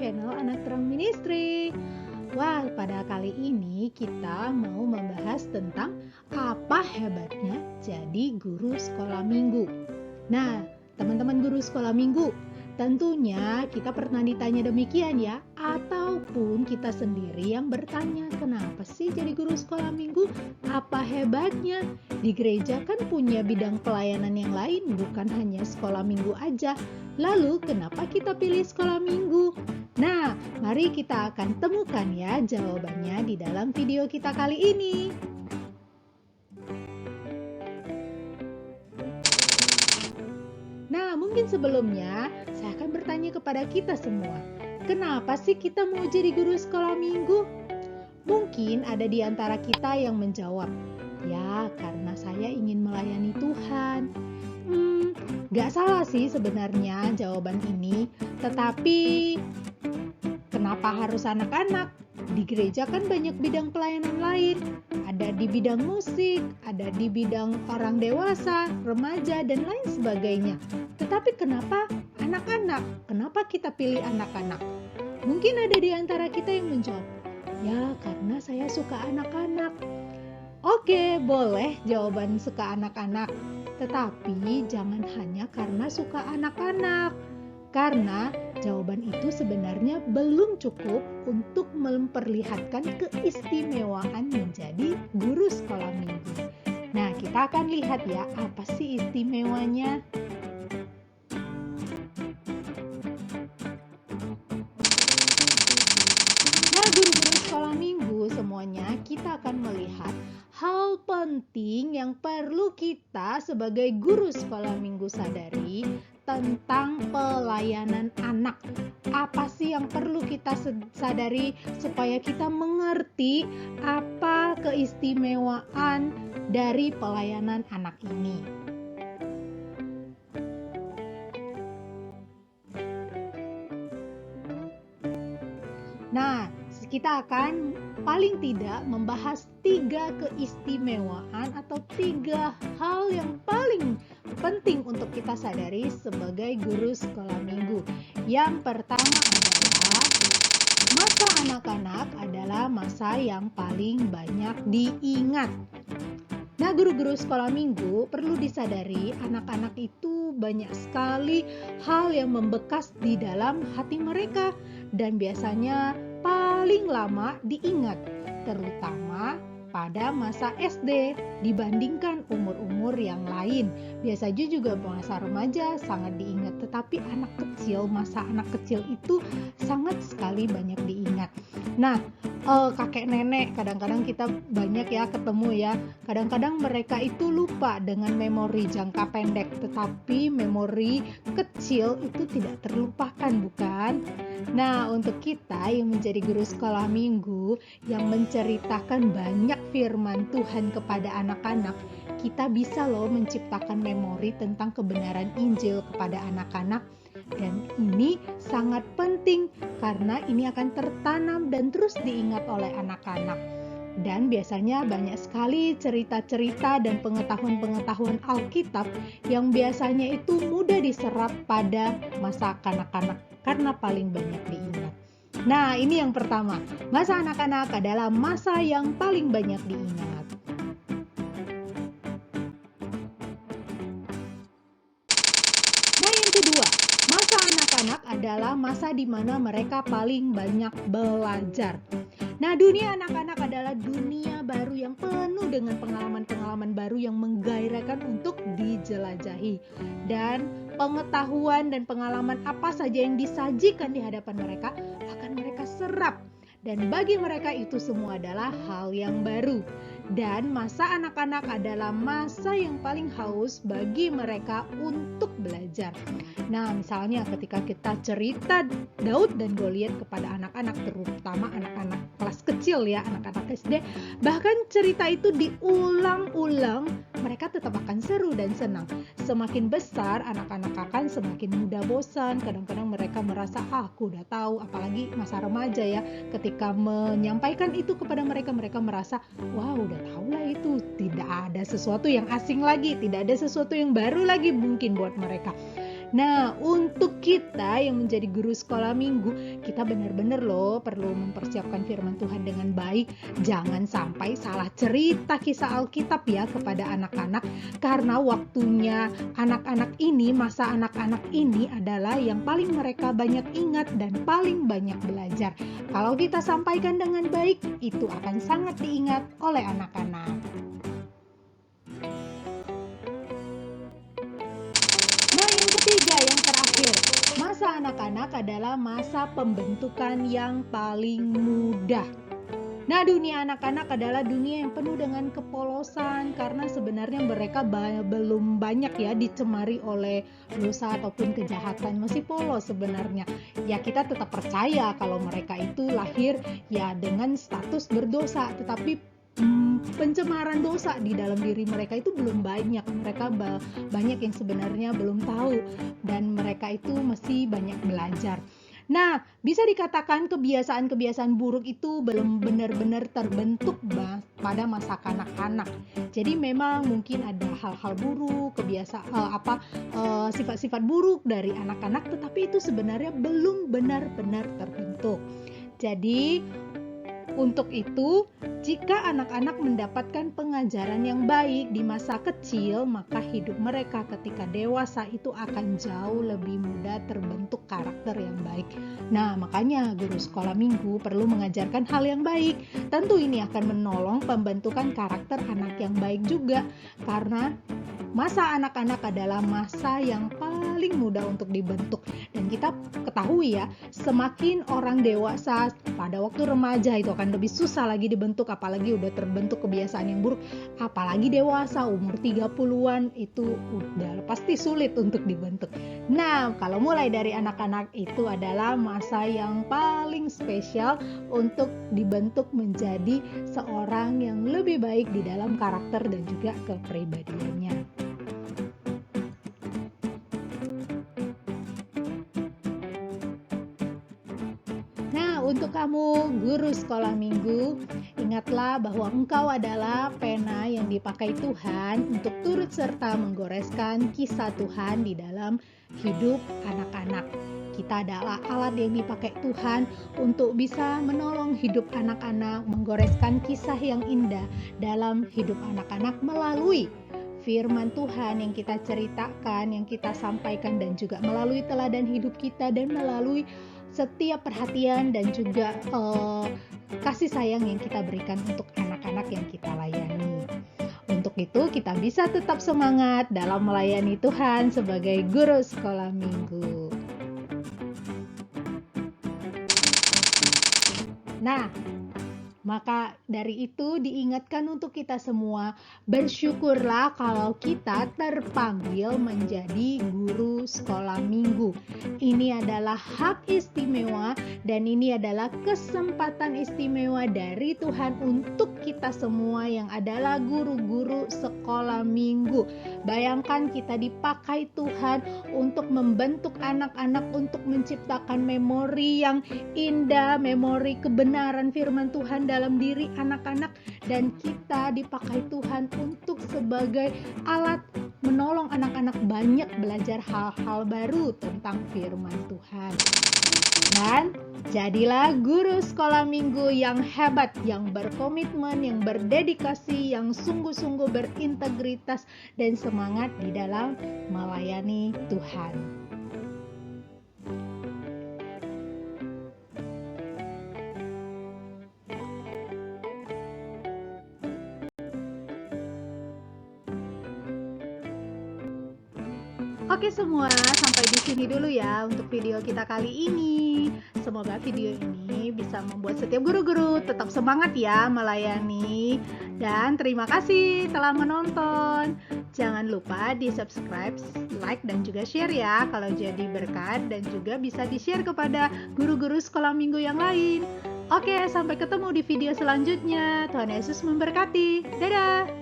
channel Anak Terang Ministry. Wah, pada kali ini kita mau membahas tentang apa hebatnya jadi guru sekolah minggu. Nah, teman-teman guru sekolah minggu, tentunya kita pernah ditanya demikian ya, ataupun kita sendiri yang bertanya, kenapa sih jadi guru sekolah minggu? Apa hebatnya? Di gereja kan punya bidang pelayanan yang lain, bukan hanya sekolah minggu aja. Lalu kenapa kita pilih sekolah minggu? Nah, mari kita akan temukan ya jawabannya di dalam video kita kali ini. Nah, mungkin sebelumnya saya akan bertanya kepada kita semua, kenapa sih kita mau jadi guru sekolah minggu? Mungkin ada di antara kita yang menjawab, ya karena saya ingin melayani Tuhan. Gak salah sih sebenarnya jawaban ini, tetapi kenapa harus anak-anak? Di gereja kan banyak bidang pelayanan lain. Ada di bidang musik, ada di bidang orang dewasa, remaja, dan lain sebagainya. Tetapi kenapa anak-anak? Kenapa kita pilih anak-anak? Mungkin ada di antara kita yang menjawab, ya karena saya suka anak-anak. Oke, boleh jawaban suka anak-anak. Tetapi jangan hanya karena suka anak-anak. Karena jawaban itu sebenarnya belum cukup untuk memperlihatkan keistimewaan menjadi guru sekolah minggu. Nah, kita akan lihat ya, apa sih istimewanya? Nah, guru-guru sekolah minggu semuanya kita akan melihat hal penting yang perlu kita sebagai guru sekolah minggu sadari tentang pelayanan anak. Apa sih yang perlu kita sadari supaya kita mengerti apa keistimewaan dari pelayanan anak ini? Nah, kita akan paling tidak membahas 3 keistimewaan atau 3 hal yang paling penting untuk kita sadari sebagai guru sekolah minggu. Yang pertama adalah masa anak-anak adalah masa yang paling banyak diingat. Nah, guru-guru sekolah minggu perlu disadari anak-anak itu banyak sekali hal yang membekas di dalam hati mereka dan biasanya paling lama diingat, terutama pada masa SD dibandingkan umur-umur yang lain. Biasanya juga masa remaja sangat diingat, tetapi masa anak kecil itu sangat sekali banyak diingat. Nah, kakek nenek kadang-kadang kita banyak ya ketemu ya. Kadang-kadang mereka itu lupa dengan memori jangka pendek, tetapi memori kecil itu tidak terlupakan, bukan? Nah, untuk kita yang menjadi guru sekolah minggu yang menceritakan banyak firman Tuhan kepada anak-anak, kita bisa loh menciptakan memori tentang kebenaran Injil kepada anak-anak. Dan ini sangat penting karena ini akan tertanam dan terus diingat oleh anak-anak. Dan biasanya banyak sekali cerita-cerita dan pengetahuan-pengetahuan Alkitab yang biasanya itu mudah diserap pada masa kanak-kanak karena paling banyak diingat. Nah, ini yang pertama. Masa anak-anak adalah masa yang paling banyak diingat. Nah, yang kedua, masa anak-anak adalah masa di mana mereka paling banyak belajar. Nah, dunia anak-anak adalah dunia baru yang penuh dengan pengalaman-pengalaman baru yang menggairahkan untuk dijelajahi. Dan pengetahuan dan pengalaman apa saja yang disajikan di hadapan mereka akan mereka serap. Dan bagi mereka itu semua adalah hal yang baru. Dan masa anak-anak adalah masa yang paling haus bagi mereka untuk belajar. Nah, misalnya ketika kita cerita Daud dan Goliat kepada anak-anak, terutama anak-anak kelas kecil ya, anak-anak SD, bahkan cerita itu diulang-ulang, mereka tetap akan seru dan senang. Semakin besar anak-anak akan semakin mudah bosan, kadang-kadang mereka merasa aku udah tahu, apalagi masa remaja ya, ketika menyampaikan itu kepada mereka, mereka merasa wah udah tahu lah itu, tidak ada sesuatu yang asing lagi, tidak ada sesuatu yang baru lagi mungkin buat mereka. Nah, untuk kita yang menjadi guru sekolah minggu, kita benar-benar loh perlu mempersiapkan firman Tuhan dengan baik. Jangan sampai salah cerita kisah Alkitab ya kepada anak-anak, karena waktunya anak-anak ini, masa anak-anak ini adalah yang paling mereka banyak ingat dan paling banyak belajar. Kalau kita sampaikan dengan baik, itu akan sangat diingat oleh anak-anak. Ketiga, yang terakhir, masa anak-anak adalah masa pembentukan yang paling mudah. Nah, dunia anak-anak adalah dunia yang penuh dengan kepolosan karena sebenarnya mereka belum banyak ya dicemari oleh dosa ataupun kejahatan, masih polos sebenarnya. Ya, kita tetap percaya kalau mereka itu lahir ya dengan status berdosa, tetapi pencemaran dosa di dalam diri mereka itu belum banyak. Mereka banyak yang sebenarnya belum tahu dan mereka itu masih banyak belajar. Nah, bisa dikatakan kebiasaan-kebiasaan buruk itu belum benar-benar terbentuk pada masa kanak-kanak. Jadi memang mungkin ada hal-hal buruk, sifat-sifat buruk dari anak-anak, tetapi itu sebenarnya belum benar-benar terbentuk. Jadi untuk itu, jika anak-anak mendapatkan pengajaran yang baik di masa kecil, maka hidup mereka ketika dewasa itu akan jauh lebih mudah terbentuk karakter yang baik. Nah, makanya guru sekolah minggu perlu mengajarkan hal yang baik. Tentu ini akan menolong pembentukan karakter anak yang baik juga, karena masa anak-anak adalah masa yang paling mudah untuk dibentuk. Dan kita ketahui ya, semakin orang dewasa pada waktu remaja itu akan lebih susah lagi dibentuk, apalagi udah terbentuk kebiasaan yang buruk. Apalagi dewasa umur 30-an itu udah pasti sulit untuk dibentuk. Nah, kalau mulai dari anak-anak itu adalah masa yang paling spesial untuk dibentuk menjadi seorang yang lebih baik di dalam karakter dan juga kepribadiannya. Untuk kamu guru sekolah minggu, ingatlah bahwa engkau adalah pena yang dipakai Tuhan untuk turut serta menggoreskan kisah Tuhan di dalam hidup anak-anak. Kita adalah alat yang dipakai Tuhan untuk bisa menolong hidup anak-anak, menggoreskan kisah yang indah dalam hidup anak-anak melalui firman Tuhan yang kita ceritakan, yang kita sampaikan, dan juga melalui teladan hidup kita dan melalui setiap perhatian dan juga kasih sayang yang kita berikan untuk anak-anak yang kita layani. Untuk itu kita bisa tetap semangat dalam melayani Tuhan sebagai guru sekolah minggu. Nah, maka dari itu diingatkan untuk kita semua, bersyukurlah kalau kita terpanggil menjadi guru sekolah minggu. Ini adalah hak istimewa dan ini adalah kesempatan istimewa dari Tuhan untuk kita semua yang adalah guru-guru sekolah minggu. Bayangkan kita dipakai Tuhan untuk membentuk anak-anak, untuk menciptakan memori yang indah, memori kebenaran firman Tuhan dalam diri anak-anak, dan kita dipakai Tuhan untuk sebagai alat menolong anak-anak banyak belajar hal-hal baru tentang firman Tuhan. Dan jadilah guru sekolah minggu yang hebat, yang berkomitmen, yang berdedikasi, yang sungguh-sungguh berintegritas dan semangat di dalam melayani Tuhan. Oke semua, sampai di sini dulu ya untuk video kita kali ini. Semoga video ini bisa membuat setiap guru-guru tetap semangat ya melayani. Dan terima kasih telah menonton. Jangan lupa di subscribe, like, dan juga share ya kalau jadi berkat, dan juga bisa di-share kepada guru-guru sekolah minggu yang lain. Oke, sampai ketemu di video selanjutnya. Tuhan Yesus memberkati. Dadah!